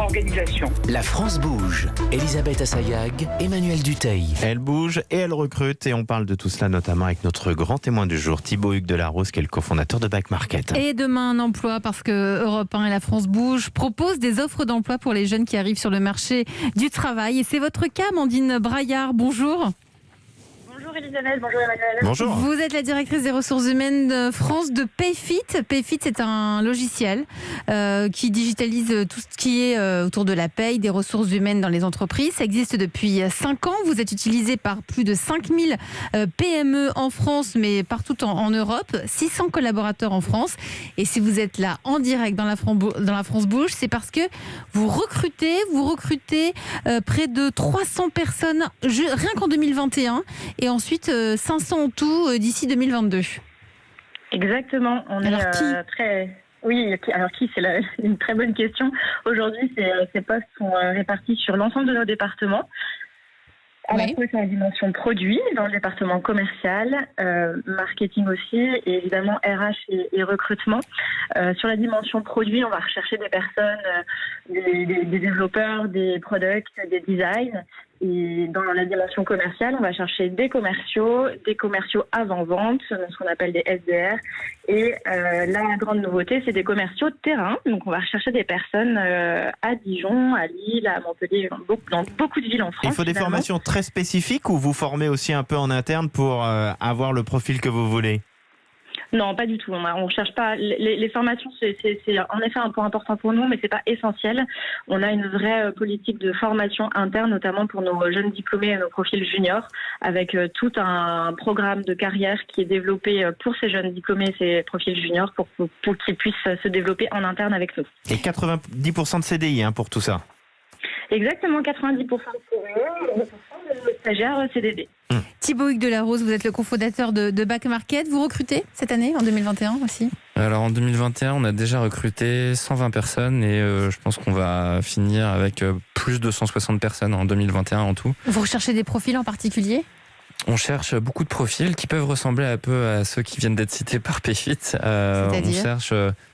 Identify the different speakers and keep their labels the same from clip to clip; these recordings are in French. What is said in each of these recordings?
Speaker 1: organisation.
Speaker 2: La France bouge. Elisabeth Assayag, Emmanuel Dutheil.
Speaker 3: Elle bouge et elle recrute et on parle de tout cela notamment avec notre grand témoin du jour, Thibaut Hugues de la Rose, qui est le cofondateur de Back Market.
Speaker 4: Et demain un emploi parce que Europe 1 et la France bouge proposent des offres d'emploi pour les jeunes qui arrivent sur le marché du travail. Et c'est votre cas, Amandine Braillard. Bonjour.
Speaker 1: Bonjour Elisabeth, bonjour Emmanuel.
Speaker 3: Bonjour.
Speaker 4: Vous êtes la directrice des ressources humaines de France de Payfit. Payfit, c'est un logiciel qui digitalise tout ce qui est autour de la paye, des ressources humaines dans les entreprises. Ça existe depuis 5 ans. Vous êtes utilisé par plus de 5000 PME en France, mais partout en Europe. 600 collaborateurs en France. Et si vous êtes là en direct dans la France Bouge, c'est parce que vous recrutez près de 300 personnes rien qu'en 2021. Et ensuite 500 en tout d'ici 2022.
Speaker 1: Exactement.
Speaker 4: Alors, qui
Speaker 1: très... Oui, alors qui, c'est une très bonne question. Aujourd'hui, ces postes sont répartis sur l'ensemble de nos départements. À la fois sur la dimension produit, dans le département commercial, marketing aussi, et évidemment RH et recrutement. Sur la dimension produit, on va rechercher des personnes, des développeurs, des products, des designs. Et dans la dimension commerciale, on va chercher des commerciaux avant-vente, ce qu'on appelle des SDR. Et la grande nouveauté, c'est des commerciaux de terrain. Donc on va rechercher des personnes à Dijon, à Lille, à Montpellier, dans beaucoup de villes en France.
Speaker 3: Il faut des formations très spécifiques ou vous formez aussi un peu en interne pour avoir le profil que vous voulez ?
Speaker 1: Non, pas du tout. On cherche pas. Les formations, c'est en effet un point important pour nous, mais c'est pas essentiel. On a une vraie politique de formation interne, notamment pour nos jeunes diplômés et nos profils juniors, avec tout un programme de carrière qui est développé pour ces jeunes diplômés et ces profils juniors pour qu'ils puissent se développer en interne avec nous.
Speaker 3: Et 90% de CDI pour tout ça.
Speaker 1: Exactement, 90% de CDI et 10% de stagiaires CDD.
Speaker 4: Thibaut Hugues de la Rose, vous êtes le cofondateur de Back Market. Vous recrutez cette année, en 2021 aussi ?
Speaker 5: Alors en 2021, on a déjà recruté 120 personnes et je pense qu'on va finir avec plus de 160 personnes en 2021 en tout.
Speaker 4: Vous recherchez des profils en particulier ?
Speaker 5: On cherche beaucoup de profils qui peuvent ressembler un peu à ceux qui viennent d'être cités par Payfit. On cherche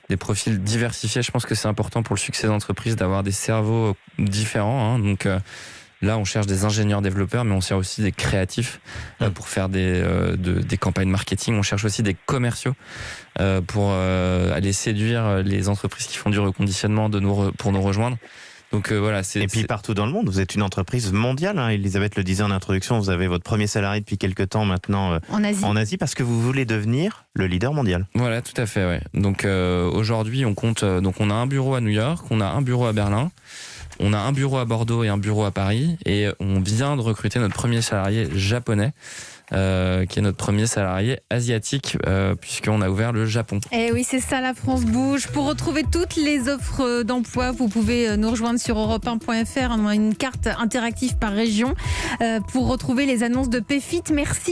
Speaker 5: des profils diversifiés. Je pense que c'est important pour le succès d'entreprise d'avoir des cerveaux différents. Donc là, on cherche des ingénieurs développeurs, mais on cherche aussi des créatifs pour faire des campagnes marketing. On cherche aussi des commerciaux pour aller séduire les entreprises qui font du reconditionnement pour nous rejoindre. Donc voilà. Et
Speaker 3: puis partout dans le monde, vous êtes une entreprise mondiale. Elisabeth le disait en introduction, vous avez votre premier salarié depuis quelques temps maintenant en Asie parce que vous voulez devenir le leader mondial.
Speaker 5: Voilà, tout à fait. Ouais. Donc aujourd'hui, on compte. Donc on a un bureau à New York, on a un bureau à Berlin. On a un bureau à Bordeaux et un bureau à Paris et on vient de recruter notre premier salarié japonais qui est notre premier salarié asiatique puisqu'on a ouvert le Japon.
Speaker 4: Et oui, c'est ça, la France bouge. Pour retrouver toutes les offres d'emploi, vous pouvez nous rejoindre sur europe1.fr. On a une carte interactive par région pour retrouver les annonces de Payfit. Merci.